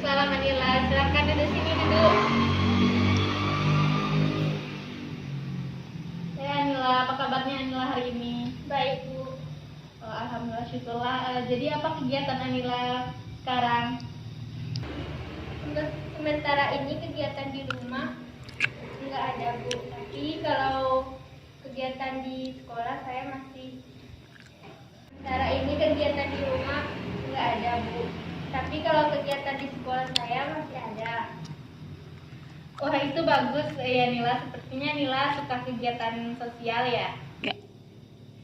Waalaikumsalam Anila, silakan duduk sini duduk. Saya Anila, apa kabarnya Anila hari ini? Baik, Bu. Alhamdulillah, syukurlah. Jadi apa kegiatan Anila sekarang? Untuk sementara ini kegiatan di rumah nggak ada, Bu. Tapi kalau kegiatan di sekolah saya masih. Sementara ini kegiatan di rumah nggak ada, Bu. Tapi kalau kegiatan di sekolah saya masih ada. Wah, itu bagus ya Nila. Sepertinya Nila suka kegiatan sosial ya?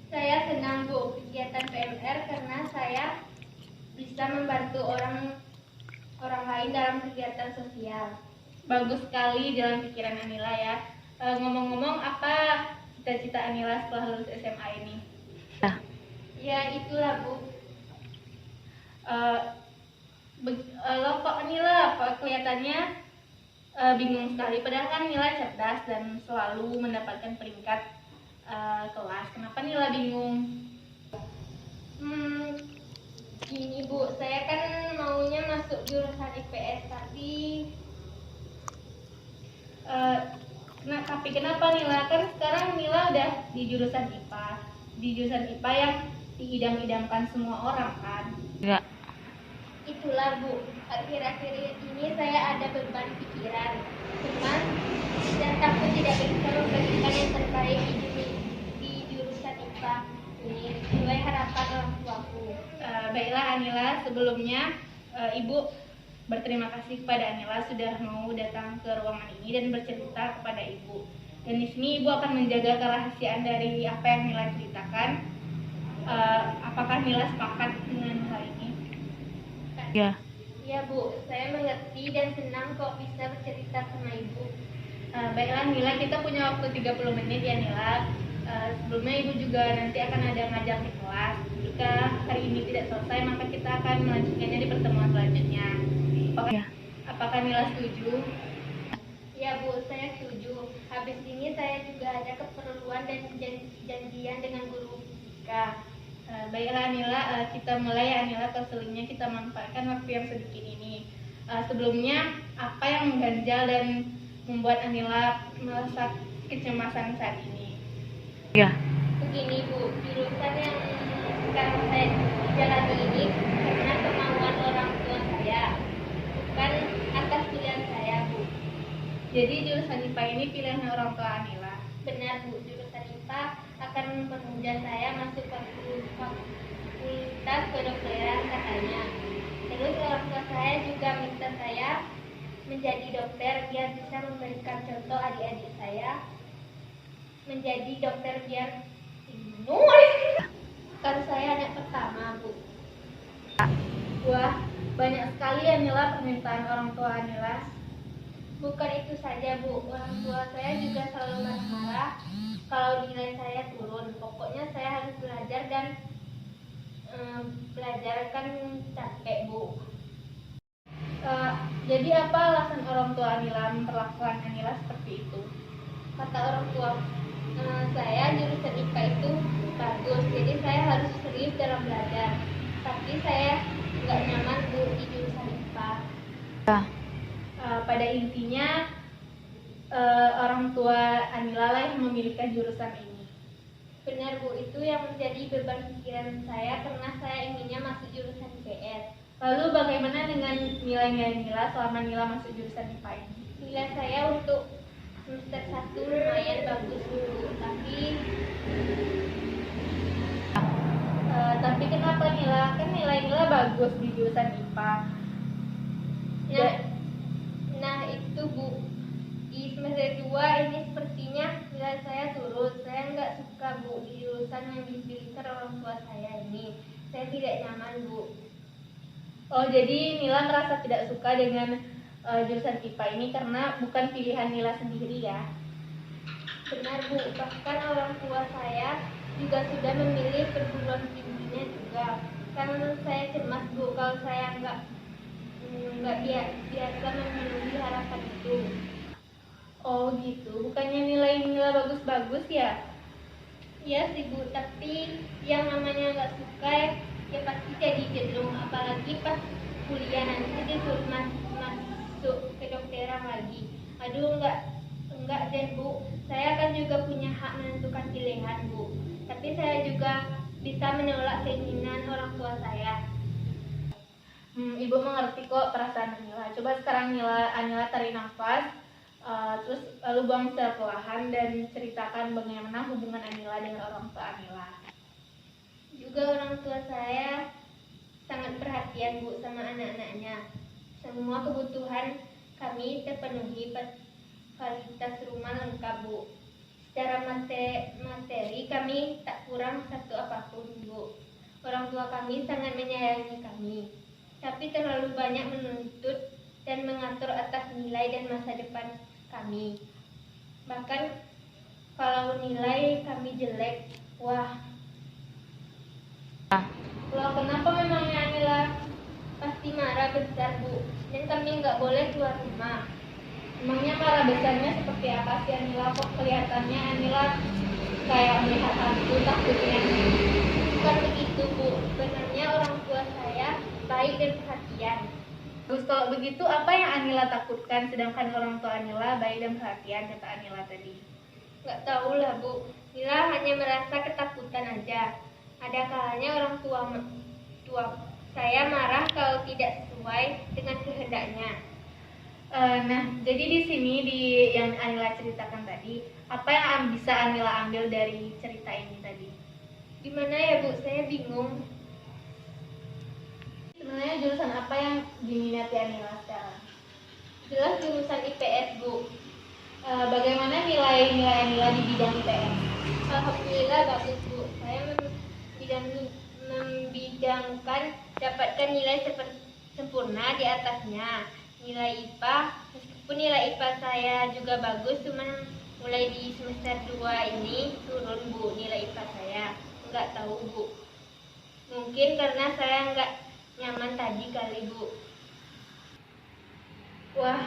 Saya senang, Bu, kegiatan PMR karena saya bisa membantu orang lain dalam kegiatan sosial. Bagus sekali jalan pikiran Anila ya. Ngomong-ngomong, apa cita-cita Anila setelah lulus SMA ini? Ya, itulah, Bu. Lo kok Anila kelihatannya bingung sekali, padahal kan Nila cerdas dan selalu mendapatkan peringkat kelas. Kenapa Nila bingung? Gini, Bu, saya kan maunya masuk jurusan IPS, tapi kenapa Nila? Kan sekarang Nila udah di jurusan IPA, yang diidam-idamkan semua orang kan? Enggak. itulah, Bu. Akhir-akhir ini saya ada beban pikiran, cemas, dan takut tidak bisa memberikan yang terbaik di jurusan IPA ini sesuai harapan orang tuaku. Baiklah Anila, sebelumnya Ibu berterima kasih kepada Anila sudah mau datang ke ruangan ini dan bercerita kepada Ibu. Dan di sini Ibu akan menjaga kerahasiaan dari apa yang Nila ceritakan. Apakah Nila sepakat dengan hal ini? Ya. Ya, Bu, saya mengerti dan senang kok bisa bercerita sama Ibu. Baiklah Nila, kita punya waktu 30 menit ya Nila. Sebelumnya Ibu juga nanti akan ada ngajar di kelas. Jika hari ini tidak selesai, maka kita akan melanjutkannya di pertemuan selanjutnya. Apakah Nila setuju? Ya, Bu, saya setuju. Habis ini saya juga ada keperluan dan janjian dengan guru fisika. Baiklah Nila, kita mulai ya Nila. Konselingnya kita manfaatkan waktu yang sedikit ini. Sebelumnya, apa yang mengganjal dan membuat Anila merasa kecemasan saat ini? Ya. Begini, Bu, jurusan yang sekarang saya jalani ini karena kemauan orang tua saya, bukan atas pilihan saya, Bu. Jadi jurusan IPA ini pilihan orang tua Anila? Benar, Bu, jurusan IPA akan mempermudah saya masuk fakultas kedokteran katanya. Terus orang tua saya juga minta saya menjadi dokter biar bisa memberikan contoh adik-adik saya menjadi dokter biar kan saya anak pertama, Bu. Wah, banyak sekali Anila permintaan orang tua Anila. Bukan itu saja, Bu, orang tua saya juga selalu marah-marah kalau nilai saya turun. Pokoknya saya harus belajar dan belajar kan capek, Bu. Jadi apa alasan orang tua Anila memperlakukan Anila seperti itu? Kata orang tua saya jurusan IPA itu bagus, jadi saya harus serius dalam belajar. Tapi saya nggak nyaman, Bu, di jurusan IPA. Ya. Pada intinya orang tua Anila lah yang memilihkan jurusan ini. Benar, Bu, itu yang menjadi beban pikiran saya karena saya inginnya masuk jurusan IPS. Lalu bagaimana dengan nilai-nilai Nila selama Nila masuk jurusan IPA ini? Nilai saya untuk semester 1 lumayan bagus, Bu, tapi kenapa Nila? Kan nilai Nila bagus di jurusan IPA. Nah itu, Bu, di semester 2 ini sepertinya nilai saya turun. Saya nggak suka, Bu, di jurusan yang dipilihkan orang tua saya ini. Saya tidak nyaman, Bu. Oh, jadi Nila merasa tidak suka dengan jurusan IPA ini karena bukan pilihan Nila sendiri ya? Benar, Bu, bahkan orang tua saya juga sudah memilih perguruan tingginya juga. Karena saya cemas, Bu, kalau saya nggak biasa memenuhi harapan itu. Oh gitu, bukannya nilai Nila bagus-bagus ya? Iya sih, Bu, tapi yang namanya nggak suka ya pasti jadi jenuh, apalagi pas kuliah nanti disuruh masuk kedokteran lagi. Aduh, enggak deh Bu, saya kan juga punya hak menentukan pilihan Bu, tapi saya juga bisa menolak keinginan orang tua saya. Ibu mengerti kok perasaan Anila. Coba sekarang Anila tarik nafas, terus lalu buang secara perlahan dan ceritakan bagaimana hubungan Anila dengan orang tua Anila. Juga orang tua saya sangat perhatian Bu sama anak-anaknya. Semua kebutuhan kami terpenuhi, fasilitas rumah lengkap Bu. Secara materi kami tak kurang satu apapun Bu. Orang tua kami sangat menyayangi kami, tapi terlalu banyak menuntut dan mengatur atas nilai dan masa depan kami. Bahkan kalau nilai kami jelek, wah, kalau kenapa memangnya Anila pasti marah besar Bu, dan kami nggak boleh keluar rumah. Emangnya marah besarnya seperti apa sih Anila? Kok kelihatannya Anila kayak melihat hantu takutnya? Bukan begitu Bu, sebenarnya orang tua saya baik dan perhatian. Terus kalau begitu apa yang Anila takutkan sedangkan orang tua Anila baik dan perhatian, kata Anila tadi? Nggak tahu lah Bu, Nila hanya merasa ketakutan aja. Ada kalanya orang tua saya marah kalau tidak sesuai dengan kehendaknya. Nah, jadi di sini yang Anila ceritakan tadi, apa yang bisa Anila ambil dari cerita ini tadi? Gimana ya Bu, saya bingung. Sebenarnya jurusan apa yang diminati Anila sekarang? Jelas jurusan IPS Bu. Bagaimana nilai-nilai Anila di bidang IPS? Alhamdulillah bagus Bu. Saya membidangkan dapatkan nilai sempurna di atasnya. Nilai IPA, meskipun nilai IPA saya juga bagus, cuman mulai di semester 2 ini turun Bu nilai IPA saya. Nggak tahu Bu. Mungkin karena saya nggak nyaman tadi kali Bu. Wah,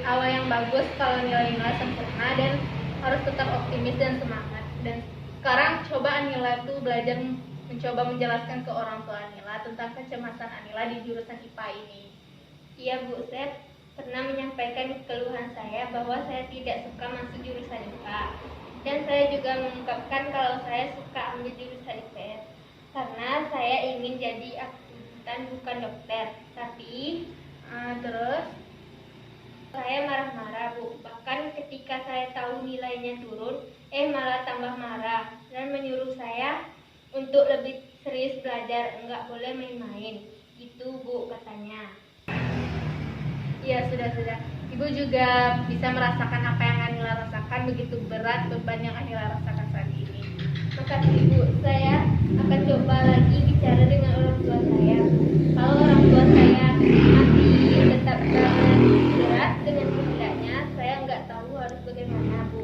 awal yang bagus kalau nilai-nilai sempurna dan harus tetap optimis dan semangat. Dan sekarang coba Anila tuh belajar mencoba menjelaskan ke orang tua Anila tentang kecemasan Anila di jurusan IPA ini. Iya Bu, saya pernah menyampaikan keluhan saya bahwa saya tidak suka masuk jurusan IPA. Dan saya juga mengungkapkan kalau saya suka ambil jurusan IPS karena saya ingin jadi akuntan bukan dokter. Tapi Terus saya marah-marah Bu. Bahkan ketika saya tahu nilainya turun, malah tambah marah dan menyuruh saya untuk lebih serius belajar, enggak boleh main-main. Gitu Bu katanya. iya, sudah. Ibu juga bisa merasakan apa yang Anila rasakan, begitu berat beban yang Anila rasakan saat ini. Makasih Bu, saya akan coba lagi bicara dengan orang tua saya. Kalau orang tua saya masih tetap berat dengan kehendaknya, saya nggak tahu harus bagaimana Bu.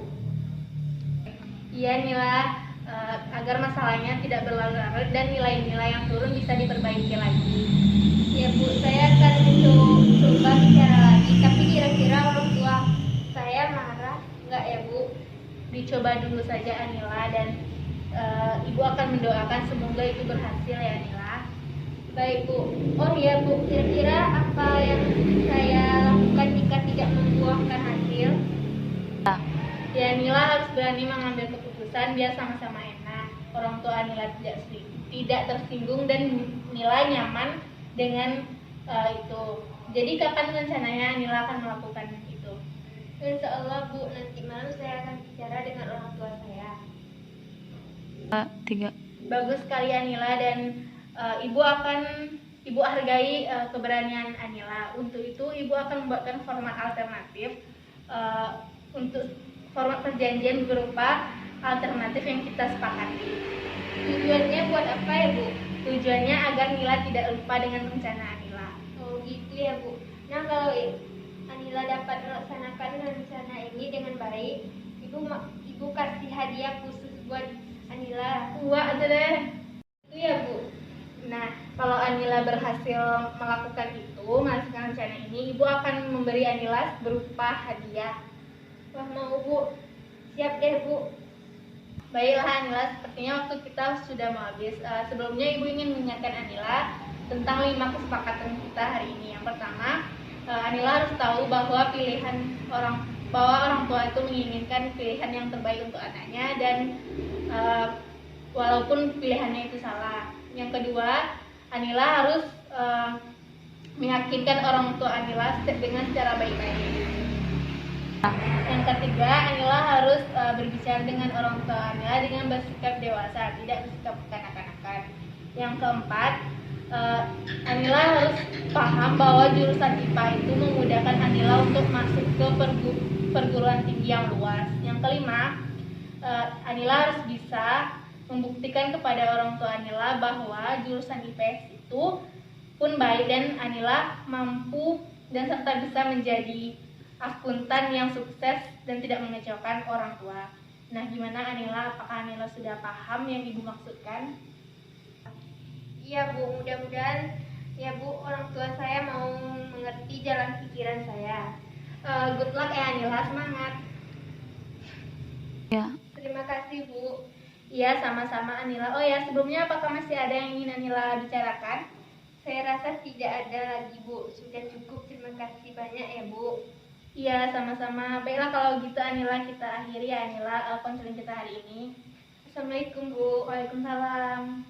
Iya Nila, agar masalahnya tidak berlarut-larut dan nilai-nilai yang turun bisa diperbaiki lagi. Ya Bu, saya akan coba bicara lagi, tapi kira-kira orang tua saya marah nggak ya Bu? Dicoba dulu saja Anila dan Ibu akan mendoakan semoga itu berhasil ya Anila. Baik Bu. Oh iya Bu, kira-kira apa yang saya lakukan jika tidak membuahkan hasil? Ya Nila harus berani mengambil keputusan biar sama-sama enak. Orang tua Nila tidak tersinggung dan Nila nyaman dengan itu. Jadi kapan rencananya Nila akan melakukan itu? Insya Allah Bu, nanti malam saya akan bicara dengan orang tua saya. 3. Bagus sekali Anila dan Ibu hargai keberanian Anila. Untuk itu Ibu akan membuatkan format alternatif untuk format perjanjian berupa alternatif yang kita sepakati. Tujuannya buat apa ya Bu? Tujuannya agar Nila tidak lupa dengan rencana Anila. Oh gitu ya Bu. Nah kalau Anila dapat melaksanakan rencana ini dengan baik, Ibu kasih hadiah khusus buat Anila. Wah, ada deh. Itu ya Bu. Nah, kalau Anila berhasil melaksanakan rencana ini, Ibu akan memberi Anila berupa hadiah. Wah mau Bu. Siap deh Bu. Baiklah Anila, sepertinya waktu kita sudah mau habis. Sebelumnya Ibu ingin mengingatkan Anila tentang 5 kesepakatan kita hari ini. Yang pertama, Anila harus tahu bahwa orang tua itu menginginkan pilihan yang terbaik untuk anaknya, dan walaupun pilihannya itu salah. Yang kedua, Anila harus meyakinkan orang tua Anila dengan cara baik-baik. Yang ketiga, Anila harus berbicara dengan orang tua Anila dengan bersikap dewasa, tidak bersikap kanak-kanakan. Yang keempat, Anila harus paham bahwa jurusan IPA itu memudahkan Anila untuk masuk ke perguruan tinggi yang luas. Yang kelima, Anila harus bisa membuktikan kepada orang tua Anila bahwa jurusan IPS itu pun baik dan Anila mampu dan serta bisa menjadi akuntan yang sukses dan tidak mengecewakan orang tua. Nah, gimana Anila? Apakah Anila sudah paham yang Ibu maksudkan? Iya Bu, mudah-mudahan ya Bu, orang tua saya mau mengerti jalan pikiran saya. Good luck ya Anila, semangat. Ya. Terima kasih Bu. Iya, sama-sama Anila. Oh ya, sebelumnya apakah masih ada yang ingin Anila bicarakan? Saya rasa tidak ada lagi Bu, sudah cukup. Terima kasih banyak ya Bu. Iya, sama-sama. Baiklah kalau gitu Anila, kita akhiri ya Anila konseling kita hari ini. Assalamualaikum Bu. Waalaikumsalam.